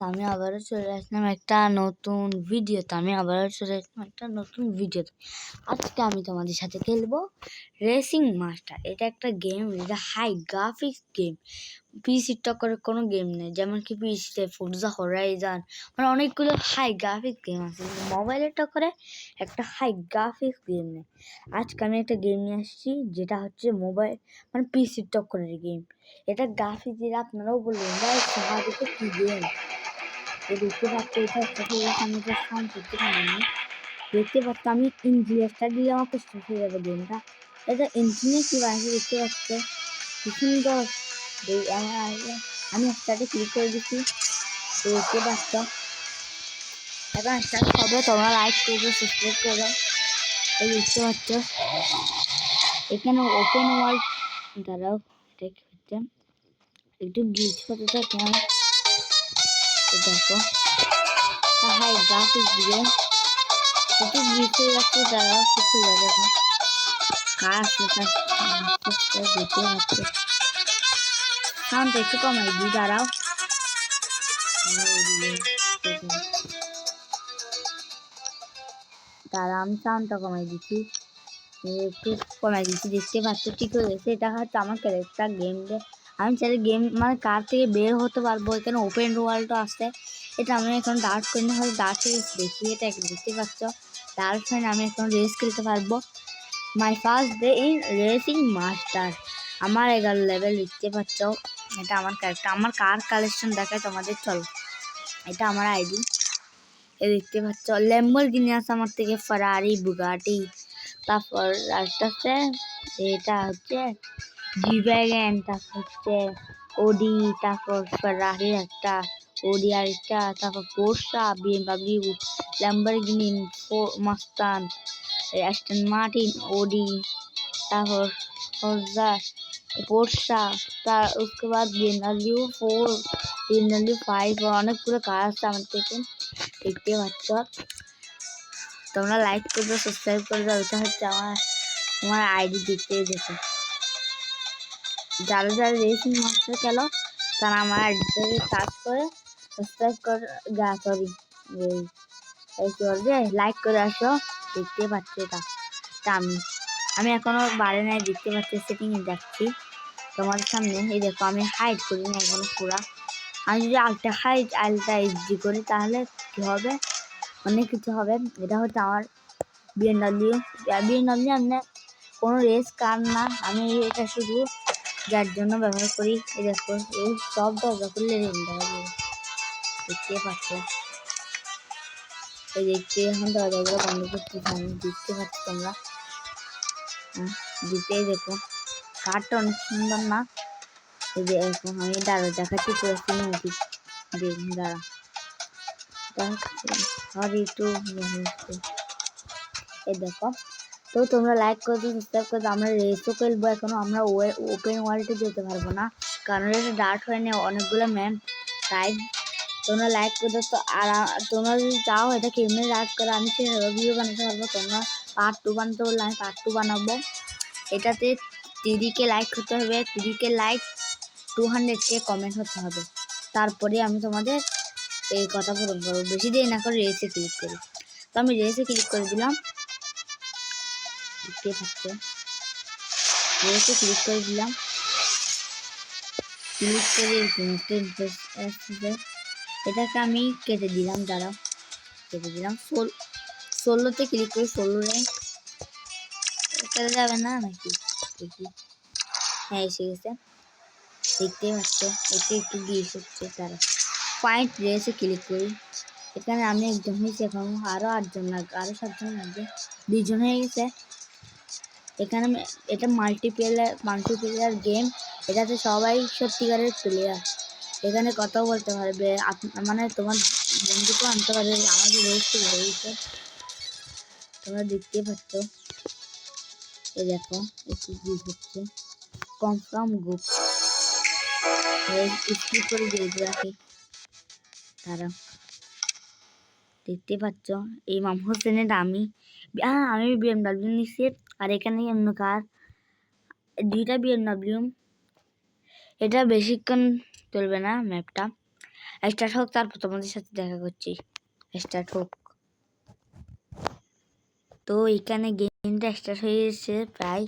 আমি আবারও চলে আসলাম একটা নতুন ভিডিওতে। আজকে আমি তোমাদের সাথে খেলবো রেসিং মাস্টার। এটা একটা গেম, এটা হাই গ্রাফিক্স গেম। পিসির টক্করের কোনো গেম নেই, যেমন কি পিসিতে ফোর্জা হরাইজন, মানে অনেকগুলো হাই গ্রাফিক্স গেম আছে, কিন্তু মোবাইলের টক্করে একটা হাই গ্রাফিক্স গেম নেই। আজকে আমি একটা গেম নিয়ে আসছি, যেটা হচ্ছে মোবাইল মানে পিসির টক্করের গেম। এটা গ্রাফিক্স দিয়ে আপনারাও বলবেন ভাই সাহায্যে কি গেম। দেখতে পাচ্ছি এটা আমি এটা সাউন্ড করতে পারিনি। দেখতে পাচ্ছি আমি ইঞ্জিনিয়ারটা দিয়ে আমাকে শেষ হয়ে যাবে গেমটা। এটা ইঞ্জিনিয়ার কি বানিয়েছে দেখতে পাচ্ছ, কি সুন্দর। আমি স্টার্টে ক্লিক করে দিচ্ছি, দেখতে পাচ্ছ এখন স্টার্ট হবে। তোমরা লাইক করবে, সাবস্ক্রাইব করবে। এই দেখতে পাচ্ছ এখানে ওপেন ওয়ার্ল্ড দ্বারাও এটা কি হচ্ছে, একটু গ্লিচ হতে থাকে। দেখো হাই গ্রাফিক্স দিয়ে একটু গ্লিচ হয়ে যাচ্ছে, দ্বারাও ঠিক হয়ে যাবে। এখন কাজ দেখতে পাচ্ছে সাউন্ডটা একটু কমাই দিই, দাঁড়াও। আমি সাউন্ডটা কমাই দিচ্ছি, একটু কমাই দিচ্ছি। দেখতে পাচ্ছ ঠিক হয়ে গেছে। এটা হচ্ছে আমার ক্যারেক্টার গেম দিয়ে আমি চাইলে গেম মানে কার থেকে বের হতে পারবো। এখানে ওপেন ওয়ার্ল্ডও আসছে। এটা আমি এখন ডার্ট করে নিতে হবে, ডার্ট দেখি। এটা দেখতে পাচ্ছ ডার্ট ফ্রেন্ড, আমি এখন রেস খেলতে পারবো। My first day in racing master. আমার 11 লেভেল দেখতে পাচ্ছ। এটা আমার ক্যারেক্টার। আমার কার কালেকশন দেখায় তোমাদের, চলো। এটা আমার আইডি, এ দেখতে পাচ্ছ। ল্যাম্বরগিনি আছে আমার থেকে, ফারারি, বুগাটি, তারপর আসতেছে এটা হচ্ছে জি-ওয়াগন, তারপর হচ্ছে ওডি, তারপর ফারারি একটা, ওডি আর একটা, তারপর পোর্শা, বিএমডব্লিউ, ল্যাম্বরগিনি, মাস্তান, অ্যাস্টন মার্টিন, ওডি, তারপর ফর্জা, পোর্শা, তার उसके बाद BMW 4, BMW 5 और অনেকগুলো কার আছে আমার থেকে, দেখতে পাচ্ছ। তোমরা লাইক করবে, সাবস্ক্রাইব করবে। ওইটা হচ্ছে আমার আইডি, দেখতে দেখো। যারা যারা রেসিং মাস্টার খেলো তারা আমার আইডিটাকে সার্চ করে সাবস্ক্রাইব করে সরি এই কি বলবে, লাইক করে আসো। দেখতে পাচ্ছ এটা আমি এখনো বাড়ি নাই, দেখতে পাচ্ছি সেটিংয়ে যাচ্ছি তোমাদের সামনে। এই দেখো আমি হাইড করি না এখনো পুরা। আমি যদি আলটা এইচডি করি তাহলে কি হবে, অনেক কিছু হবে। এটা হচ্ছে আমার বিএমডব্লিউ। আমি কোনো রেস কার না, আমি এটা শুধু যার জন্য ব্যবহার করি। এই দেখো এই সব দরজা করলে দেখতে পাচ্ছ। এই দেখতে এখন দরজাগুলো বন্ধ করতে দেখতে পাচ্ছ তোমরা, দিতেই দেখো কারটা অনেক সুন্দর না। এই যে এখন আমি দাঁড়া দেখাচ্ছি পুরো সিনেমেটিক দেখুন, দাঁড়া একটু এই দেখো। তো তোমরা লাইক করে দিও, সাবস্ক্রাইব করে দিও। আমরা রেসও খেলবো এখনো, আমরা ওপেন ওয়ার্ল্ডে যেতে পারবো না, কারণ এটা ডার্ট হয়নি অনেকগুলো ম্যাপ তাই। তোমরা লাইক করে দাও। তো আর তোমরা যদি চাও এটা কেমনে ডার্ট করে আমি সেভাবে ভিডিও বানাতে পারবো। তোমরা পার্ট 2 বানাতে বললে আমি পার্ট 2 বানাবো। এটাতে 3K লাইক হতে হবে, 3K লাইক, 200K কমেন্ট হতে হবে, তারপরে আমি তোমাদের এই কথা পূরণ করবো। বেশি দেরি না করে রেসে ক্লিক করি। তো আমি রেসে ক্লিক করে দিলাম, দেখতে পাচ্ছ রেসে ক্লিক করে দিলাম। ক্লিক করে এটাকে আমি কেটে দিলাম, দাঁড়াও কেটে দিলাম। 16তে ক্লিক করে 16 র্যাঙ্ক কেটে যাবে না নাকি, দেখি। হ্যাঁ এসে গেছে, দেখতে পাচ্ছ। এতে একটু গ্লিচ হচ্ছে, তারা পয়েন্ট রেসে ক্লিক করি। এখানে আমি একজন হয়েছি, এখন আরও 8 জন লাগবে, আরও 7 জন লাগবে, 2 জন হয়ে গেছে। এখানে এটা মাল্টিপ্লেয়ার গেম, এটাতে সবাই সত্যিকারের প্লেয়ার। এখানে কথাও বলতে পারবে, মানে তোমার বন্ধুকেও আনতে পারবে। আমাদের রেসটি হয়েছে, তোমরা দেখতে পাচ্ছ। এই দেখো একটু গ্লিচ হচ্ছে, কনফার্ম গ্রুপ স্কিপ করে দিয়ে রাখি, তারা দেখতে পাচ্ছ। এই মাম হোসেনের আমি বিএমডব্লিউ নিচ্ছি, আর এখানে অন্য কার, 2টা বিএমডব্লিউ। এটা বেশিক্ষণ চলবে না ম্যাপটা, স্টার্ট হোক, তারপর তোমাদের সাথে দেখা করছি। স্টার্ট হোক। তো এখানে গেমটা স্টার্ট হয়ে গেছে, প্রায়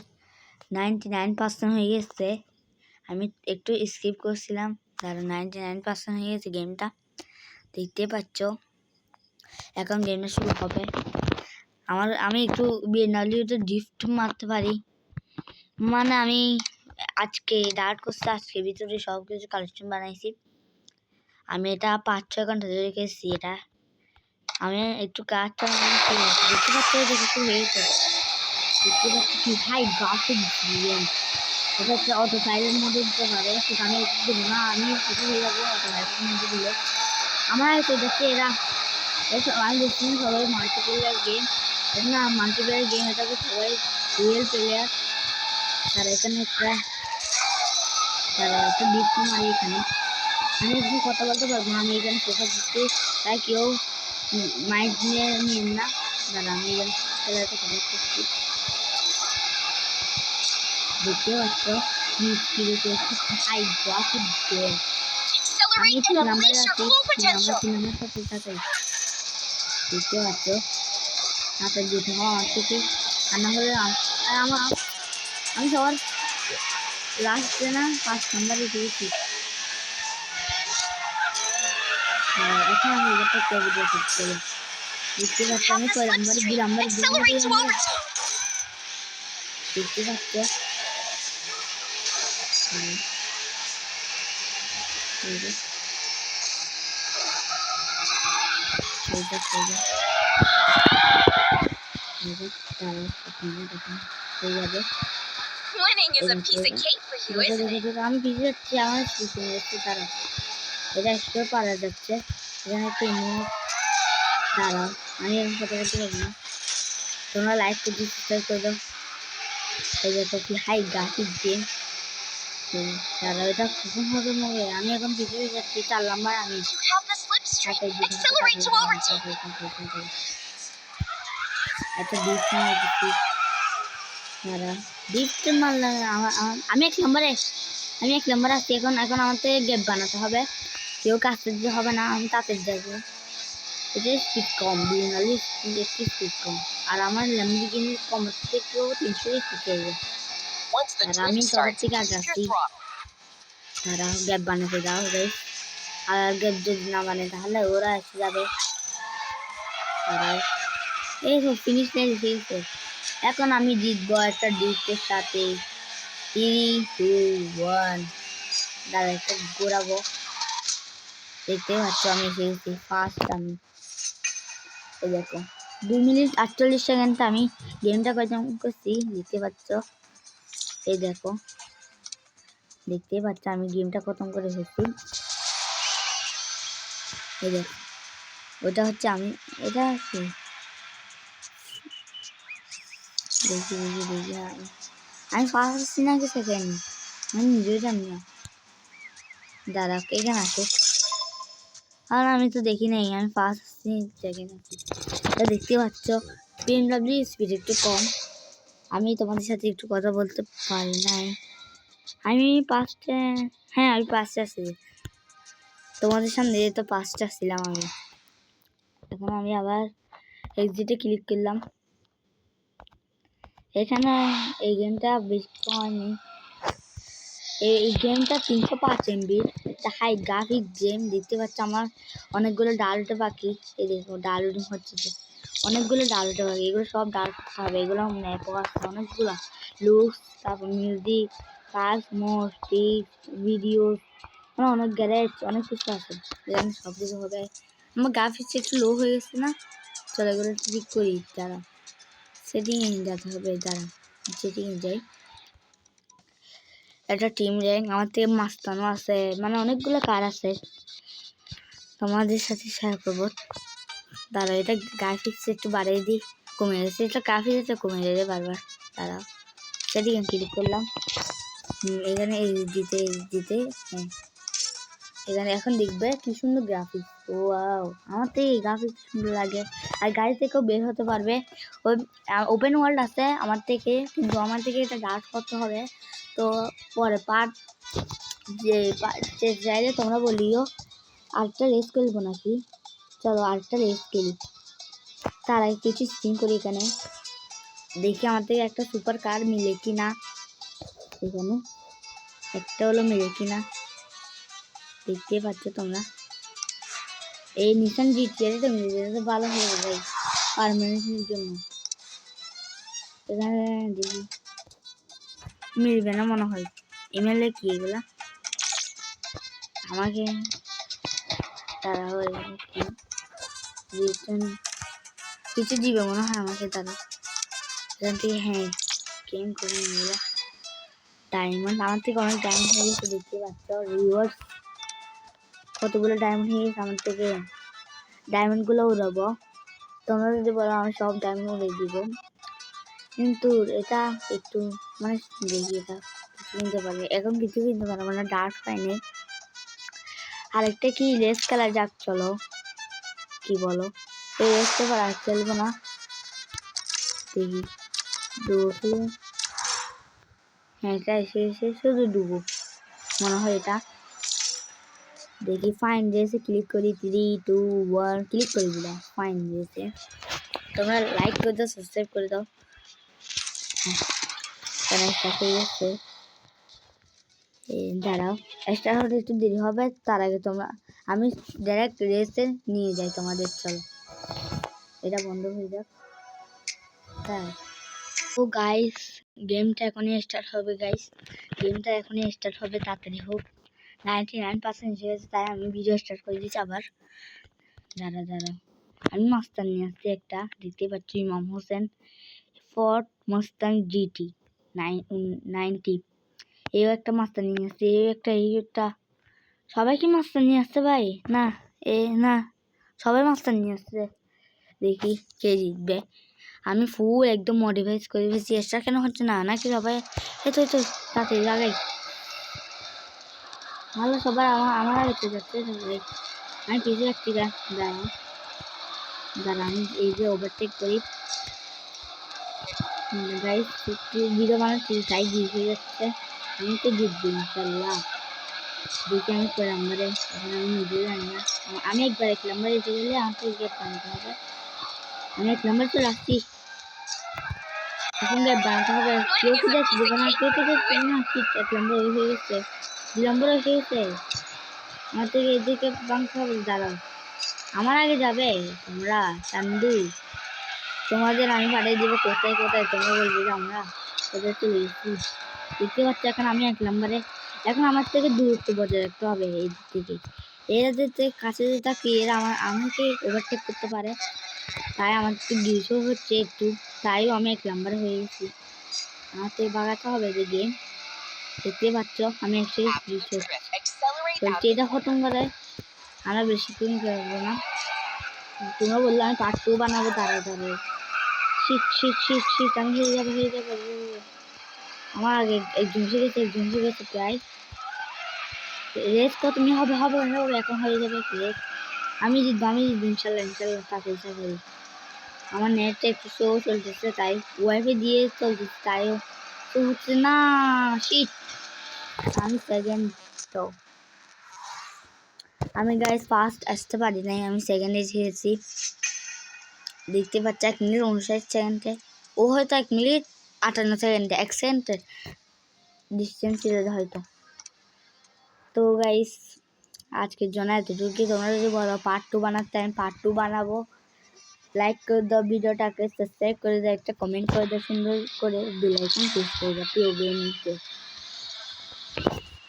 99% হয়ে গেছে। আমি একটু স্কিপ করছিলাম, কারণ 99% হয়ে গেছে গেমটা, দেখতে পাচ্ছ। এখন গেমটা শুরু হবে। আমি একটু বিএনডব্লিউতে ড্রিফট মারতে পারি, মানে আমি আজকে ডাউট করছি, আজকে ভিতরে সব কিছু কালেকশন বানাইছি। আমি এটা 5-6 ঘন্টা ধরে রেখেছি। এটা আমি একটু কাজটা দেখতে পাচ্ছি, দেখতে হয়েছে, দেখতে পাচ্ছি কি হাই গ্রাফিক গেম। এটা হচ্ছে অটো সাইলেন্ট মোডে দিতে পারে, সেটা আমি দেবো না, আমি কিছু হয়ে যাবো অটো সাইলেন্ট মোডে দিলে। আমার তো দেখছি এরা আমি দেখছি সবাই মাল্টিপ্লেয়ার গেম, এটা না মাল্টিপ্লেয়ার গেম, এটাকে সবাই রিয়েল প্লেয়ার। তারা এখানে একটা ডিপ মারি। এখানে আমি একটু কথা বলতে পারবো না, আমি এখানে ফোকাস দিচ্ছি, তাই কেউ মাইন্ড নিয়ে না। দাঁড়া, আমি এখানে প্লেয়ারটা ফোকাস করছি, দেখতে পাচ্ছ কি স্পিডে চলছে, হাই গ্রাফিক গেম। আমি 3 নাম্বারে আছি, 3 নাম্বার সাথে থাকাই, দেখতে পাচ্ছ। হাতে যেতে হয় আমার থেকে, আর না হলে আমি সবার লাস্টে না 5 নাম্বারে গিয়েছি। এখন আমি এবারটা ভিডিও করতে হবে, দেখতে পাচ্ছ। আমি 6 নাম্বারে, 2 নাম্বারে, দেখতে পাচ্ছ। আমি ভিজে যাচ্ছি, আমার তারা এটা এক্সপ্লোর পারা যাচ্ছে। এখানে একটা ইমোট, দাঁড়াও আমি এখন কথা বলতে পারবো না, তোমরা লাইক করে দিতে সাবস্ক্রাইব করে দাও। এই দেখো কি হাই গ্রাফিক গেম। দাঁড়াও, এটা কখন হবে মনে হয়? আমি এখন ভিডিও যাচ্ছি 4 নাম্বার। আমি একটা ডিপ মার দিচ্ছি, দাঁড়া ডিপ মারলাম। আমি 1 নম্বরে, আমি 1 নম্বরে আছি। এখন আমার থেকে গেপ বানাতে হবে, কেউ কাছে দিতে হবে না, আমি তাতে যাবো। এটা স্পিড কম, বিনালি একটু স্পিড কম, আর আমার ল্যাম্বরগিনি কম থেকেও 300 স্পিড চলবে। আর আমি সবার থেকে আগে আসছি। তারা গ্যাপ বানাতে দাও গাইস, আর গ্যাপ যদি না বানে তাহলে ওরা এসে যাবে। এই তো ফিনিশ নেই দিয়েছে। এখন আমি জিতবো একটা ডিস্টের সাথে। 3, 2, 1, দাঁড়া একটা ঘোরাবো। দেখতে পাচ্ছ আমি খেয়েছি ফার্স্ট। আমি এই দেখো 2 মিনিট 48 সেকেন্ড আমি গেমটা কয়জন করছি, দেখতে পাচ্ছ। এই দেখো, দেখতে পাচ্ছ আমি গেমটা খতম করে ফেলছি। এই দেখো, ওটা হচ্ছে আমি, এটা কি দেখি আমি ফার্স্ট আসছি নাকি সেকেন্ড, আমি নিজেও জানি না। দাঁড়া এখানে আসুক, আর আমি তো দেখি নাই আমি ফার্স্ট আসছি সেকেন্ড আসছি। দেখতে পাচ্ছ বিএমডব্লিউ স্পিড একটু কম। আমি তোমাদের সাথে একটু কথা বলতে পারি নাই। আমি পাঁচটা, হ্যাঁ আমি 5টা আসছি তোমাদের সামনে, তো 5টা ছিলাম আমি। এখন আমি আবার এক্সিটে ক্লিক করলাম। এখানে এই গেমটা বেশি হয়নি, এই গেমটা 305 MB, এটা হাই গ্রাফিক গেম। দেখতে পাচ্ছ আমার অনেকগুলো ডালটা বাকি। এই দেখো ডাউনলোডিং হচ্ছে, যে অনেকগুলো ডালটা বাকি, এগুলো সব ডাল করতে হবে। এগুলো ম্যাপও আছে অনেকগুলো, লুকস, তারপর মিউজিক, কাজ, মোড, টিপস, ভিডিও, মানে অনেক গ্যারেজ, অনেক কিছু আছে। এখানে সব কিছু হবে। আমার গ্রাফিক্স একটু লো হয়ে গেছে না, চলো এগুলো ঠিক করি। দাঁড়া সেটিংয়ে যেতে হবে, দাঁড়া সেটিংয়ে যাই। একটা টিম র্যাঙ্ক, আমার থেকে মাস্তানো আছে, মানে অনেকগুলো কার আছে, তোমাদের সাথে শেয়ার করবো। দাঁড়া এটা গ্রাফিক্স একটু বাড়িয়ে দিই, কমে গেছে, এটা গ্রাফিক্সটা কমে যাবে বারবার। দাঁড়া সেদিকে ক্লিক করলাম, এখানে দিতে হ্যাঁ, এখানে এখন দেখবে কি সুন্দর গ্রাফিক্স। ওয়াও, আমার তো এই গ্রাফিক্স সুন্দর লাগে। আর গাড়ি থেকেও বের হতে পারবে, ওই ওপেন ওয়ার্ল্ড আছে আমার থেকে, কিন্তু আমার থেকে এটা গাছ করতে হবে। তো পরে পার্ট যে চাইলে তোমরা বলিও, আরেকটা রেস খেলবো নাকি? চলো আরেকটা রেস খেলি। তার আগে কিছু স্পিন করি এখানে, দেখি আমার থেকে একটা সুপার কার মিলে কি না। এখানে একটা হলো মিলে কি না দেখতে পাচ্ছ তোমরা। এই নিশান জিটিআরটা মিলে যেতে তো ভালো হয়ে যায় পারমানেন্টের জন্য। এখানে দেখি মিলবে না মনে হয়। ইমেলে কি এগুলা আমাকে তারা কিছু দিবে মনে হয় আমাকে তারা। এখান থেকে হ্যাঁ গেম করে নিয়ে ডায়মন্ড আমার থেকে অনেক ডায়মন্ড হয়ে গেছে দেখতে পাচ্ছ। রিওয়ার্ড কতগুলো ডায়মন্ড হয়ে গেছে আমার থেকে। ডায়মন্ডগুলো উড়াবো, তোমরা যদি বলো আমি সব ডায়মন্ড উড়িয়ে দিব, কিন্তু এটা একটু মানে দেখি এটা কিছু কিনতে পারবে এখন, কিছু কিনতে পারবো না, ডার্ক পাইনি। আরেকটা কি রেস খেলা যাক, চলো কি বলো? এই রেসটা আর খেলবো না, দেখি ডুবো খেলে। হ্যাঁ এটা এসে এসে শুধু ডুবো মনে হয় এটা। দেখি ফাইন রেসে ক্লিক করি, 3 2 1 ক্লিক করে দিলাম ফাইন রেসে। তোমরা লাইক করে দাও, সাবস্ক্রাইব করে দাও। দাঁড়াও স্টার হতে একটু দেরি হবে, তার আগে তোমরা আমি ডাইরেক্ট রেসে নিয়ে যাই তোমাদের। চলো এটা বন্ধ হয়ে যাক। হ্যাঁ ও গাইস গেমটা এখনই স্টার্ট হবে গাইস, গেমটা এখনই স্টার্ট হবে, তাড়াতাড়ি হোক। 99% এসে গেছে, তাই আমি ভিডিও স্টার্ট করে দিচ্ছি আবার। দাঁড়া আমি মাস্তান নিয়ে আসছি একটা, দেখতে পাচ্ছি ইমাম হোসেন ফোর্ট মাস্তান জিটি 90। এই একটা মাস্তান নিয়ে আসছে, এই একটা সবাই কি মাস্তান নিয়ে আসছে ভাই? না না সবাই মাস্তান নিয়ে আসছে, দেখি কে জিতবে। আমি ফুল একদম মডিফাইজ করে দিয়েছি, এক্সট্রা কেন হচ্ছে না নাকি সবাই? এই তো তাড়াতাড়ি লাগাই ভালো, সবাই আমার আগে যাচ্ছে সবাই, আমি পিছিয়ে যাচ্ছি। দাঁড়া আমি এই যে ওভারটেক করি গাইস, ভিডিও বানাচ্ছি তাই গিয়ে হয়ে যাচ্ছে। আমি তো জিতবো ইনশাল্লাহ, দেখি আমি কই নাম্বারে, এখন আমি নিজেও জানি না। আমি একবার 1 নাম্বারে এসে গেলে আমাকে গেট বানাতে হবে। আমি 1 নাম্বার চলে আসছি, এখন গেট বানাতে হবে। কেউ কি যাচ্ছে দেবে না, কেউ তো যাচ্ছে না। 1 নাম্বার হয়ে গেছে, 2 নাম্বার হয়ে গেছে, আমার থেকে এদিকে বাংতে হবে। দাঁড়াও আমার আগে যাবে তোমরা চান্দু, তোমাদের আমি পাঠিয়ে দিব কোথায় কোথায়, তোমরা বলবে যে আমরা কোথায় চলে গেছি। দেখতে পাচ্ছ এখন আমি 1 নাম্বারে, এখন আমার থেকে দূরত্ব বজায় রাখতে হবে এই দিক থেকে। এরা যেতে কাছে যেতে থাকি, এরা আমাকে ওভারটেক করতে পারে, তাই আমার একটু গ্লিচও হচ্ছে একটু, তাইও আমি 1 নাম্বারে হয়ে গেছি। আমার তো ভাগাতে হবে যে গেম, দেখতে পাচ্ছ আমি একটু গ্লিচ হচ্ছে। এটা খতম করে আমরা বেশিক্ষণ করবো না, তোমরা বললে আমি পার্ট 2 বানাবো তাড়াতাড়ি। শীত আমি হয়ে যাবে। আমার আগে একজন এসে গেছে প্রায়। রেস কতনি হবে এখন হয়ে যাবে রেস। আমি জিতবো ইনশাল্লাহ তাড়াতাড়ি। আমার নেটটা একটু স্লো চলতেছে, তাই ওয়াইফাই দিয়ে চলতেছে, তাইও তো হচ্ছে না। শীত আমি সেকেন্ড, তো আমি গাইস ফার্স্ট আসতে পারি নাই, আমি সেকেন্ড এসেছি। দেখতে পাচ্ছি 1 মিনিট 59 সেকেন্ডে, ও হয়তো 1 মিনিট 58 সেকেন্ডে, 1 সেকেন্ডের ডিস্টেন্স ছিল হয়তো। তো গাইস আজকের জন্য এতটুকু, তোমরা যদি বলো পার্ট 2 বানাতে, আমি পার্ট 2 বানাবো। লাইক করে দাও ভিডিওটাকে, সাবস্ক্রাইব করে দাও, একটা কমেন্ট করে দাও, সুন্দর করে বেল আইকন প্রেস করে দাও প্রিয় গেমকে।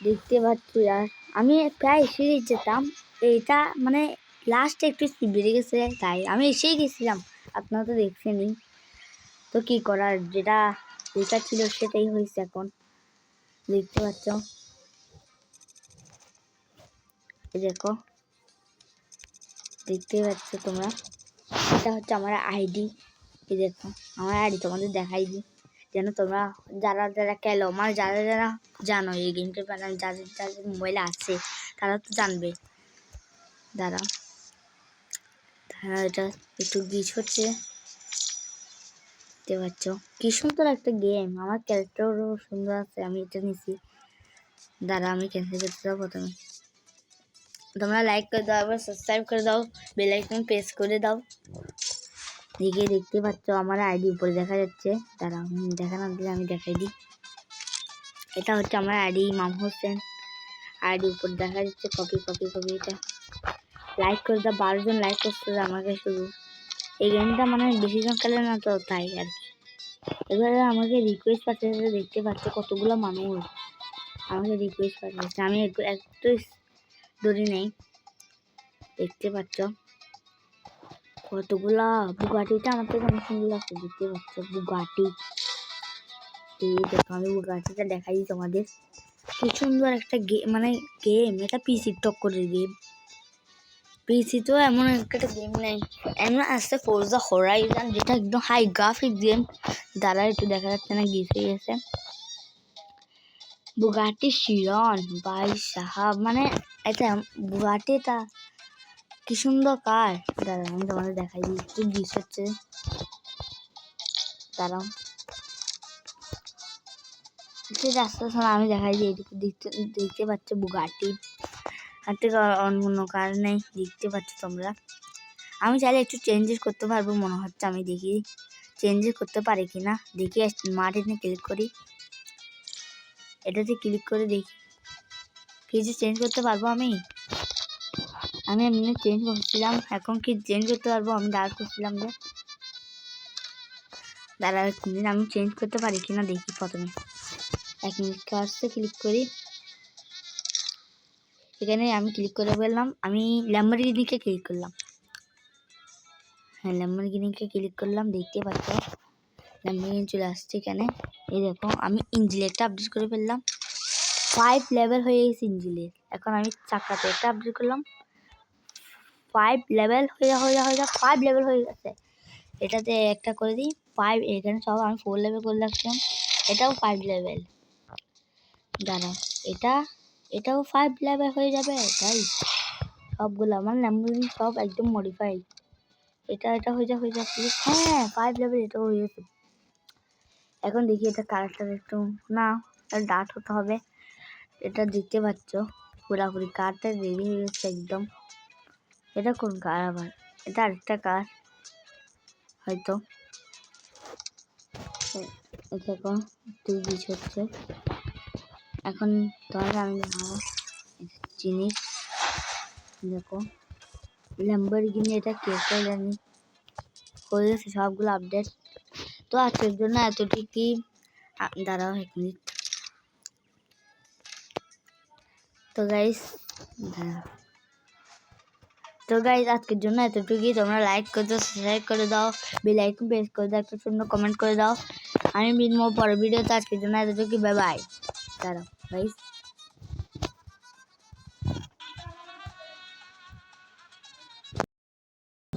দেখতে পাচ্ছি আর আমি প্রায় এসে যেতাম, এটা মানে লাস্টে একটু স্পিড বেড়ে গেছে, তাই আমি এসেই গেছিলাম, আপনারা তো দেখছেনই। তো কি করার, যেটা ছিল সেটাই হয়েছে এখন, দেখতে পাচ্ছ। দেখো দেখতে পাচ্ছ তোমরা, এটা হচ্ছে আমার আইডি। এই দেখো আমার আইডি তোমাদের দেখাই দিই, যেন তোমরা যারা খেলো, মানে যারা জানো এই গেমটা, যাদের মোবাইলে আছে তারা তো জানবে। দাঁড়া এটা একটু গিচ হচ্ছে, দেখতে পাচ্ছ কি সুন্দর একটা গেম, আমার ক্যারেক্টারও সুন্দর আছে, আমি এটা নিছি। দাঁড়া আমি ক্যান্সেল করতে যাবো প্রথমে, তোমরা লাইক করে দাও, আবার সাবস্ক্রাইব করে দাও, বেল আইকন প্রেস করে দাও। দেখতে পাচ্ছ আমার আইডি উপরে দেখা যাচ্ছে, দাঁড়াও দেখা না দিলে আমি দেখাই দিই। এটা হচ্ছে আমার আইডি ইমাম হোসেন, আইডি উপর দেখা যাচ্ছে। কপি এটা লাইক করে দাও। 12 জন লাইক করছে আমাকে শুধু। এই গেমটা মানে বেশি জন খেলে না তো, তাই আর কি। এবারে আমাকে রিকোয়েস্ট পাঠিয়েছে, দেখতে পাচ্ছ কতগুলো মানুষ আমাকে রিকোয়েস্ট পাঠিয়েছে। আমি একটু দৌড়ি নেই, দেখতে পাচ্ছ কতগুলা। বুগাটিটা আমার থেকে অনেক সুন্দর লাগছে, দেখতে পাচ্ছ বুগাটি। এই দেখো আমি বুগাটিটা দেখাই দিই তোমাদের। কি সুন্দর একটা মানে গেম, এটা পিসি টক্করের গেম। পিসি তো এমন একটা গেম নেই, এমন আসছে ফোরজা হরাইজন, যেটা একদম হাই গ্রাফিক গেম। দ্বারা একটু দেখা যাচ্ছে না, গিফে গেছে বুগাটি শিরন ভাই সাহাব। মানে এটা বুগাটিটা কি সুন্দর কার। দাঁড়াও আমি তোমাদের দেখাই দিই, একটু গিফট হচ্ছে, দাঁড়াও রাস্তা ছাড়া আমি দেখাই দিই। এটুকু দেখতে পাচ্ছ বুগাটি, আর থেকে অন্য কার নেই, দেখতে পাচ্ছ তোমরা। আমি চাইলে একটু চেঞ্জেস করতে পারবো মনে হচ্ছে, আমি দেখি চেঞ্জেস করতে পারি কিনা। দেখি মাটিতে ক্লিক করি, এটাতে ক্লিক করে দেখি কিছু চেঞ্জ করতে পারবো। আমি এমনি চেঞ্জ করছিলাম, এখন কি চেঞ্জ করতে পারবো? আমি দাঁড় করছিলাম যে দাঁড়া আমি চেঞ্জ করতে পারি কিনা দেখি। প্রথমে 1 মিনিট কাজতে ক্লিক করি, এখানে আমি ক্লিক করে ফেললাম। আমি ল্যাম্বরগিনিকে ক্লিক করলাম, হ্যাঁ ল্যাম্বরগিনিকে ক্লিক করলাম, দেখতে পাচ্ছ ল্যাম্বরগিনি চলে আসছে এখানে। এই দেখো আমি ইঞ্জিলেরটা আপডেট করে ফেললাম, 5 লেভেল হয়ে গেছে ইঞ্জিলের। এখন আমি চাকাতে একটা আপডেট করলাম, 5 লেভেল হয়ে 5 লেভেল হয়ে গেছে। এটাতে একটা করে দিই 5, এখানে সব আমি 4 লেভেল করে রাখছিলাম, এটাও 5 লেভেল। দাঁড়াও এটাও 5 লেভেল হয়ে যাবে তাই সবগুলো আমার ল্যাম্বরগিনি সব একদম মডিফাই। এটা হয়ে যা প্লিজ। হ্যাঁ 5 লেভেল এটাও হয়ে গেছে। এখন দেখি এটা কালারটা একটু না ডার্ক হতে হবে। এটা দেখতে পাচ্ছ পুরাপুরি কারটা রেডি হয়ে গেছে একদম। এটা কোন কার আবার? এটা আরেকটা কার হয়তো। দেখো একটু বিচ হচ্ছে। এখন তাহলে আমি দেখাবো জিনিস। দেখো ল্যাম্বরগিনি, এটা কে জানি হয়ে গেছে সবগুলো আপডেট। তো আজকের জন্য এতটুকুই। দাঁড়াও 1 মিনিট। তো গাইস আজকের জন্য এতটুকুই। তোমরা লাইক করে দাও, সাবস্ক্রাইব করে দাও, বেল আইকন প্রেস করে দাও, একটা সুন্দর কমেন্ট করে দাও। আমি মিলবো পরের ভিডিওতে। আজকের জন্য এতটুকুই, বাই বাই। দাঁড়াও গাইস।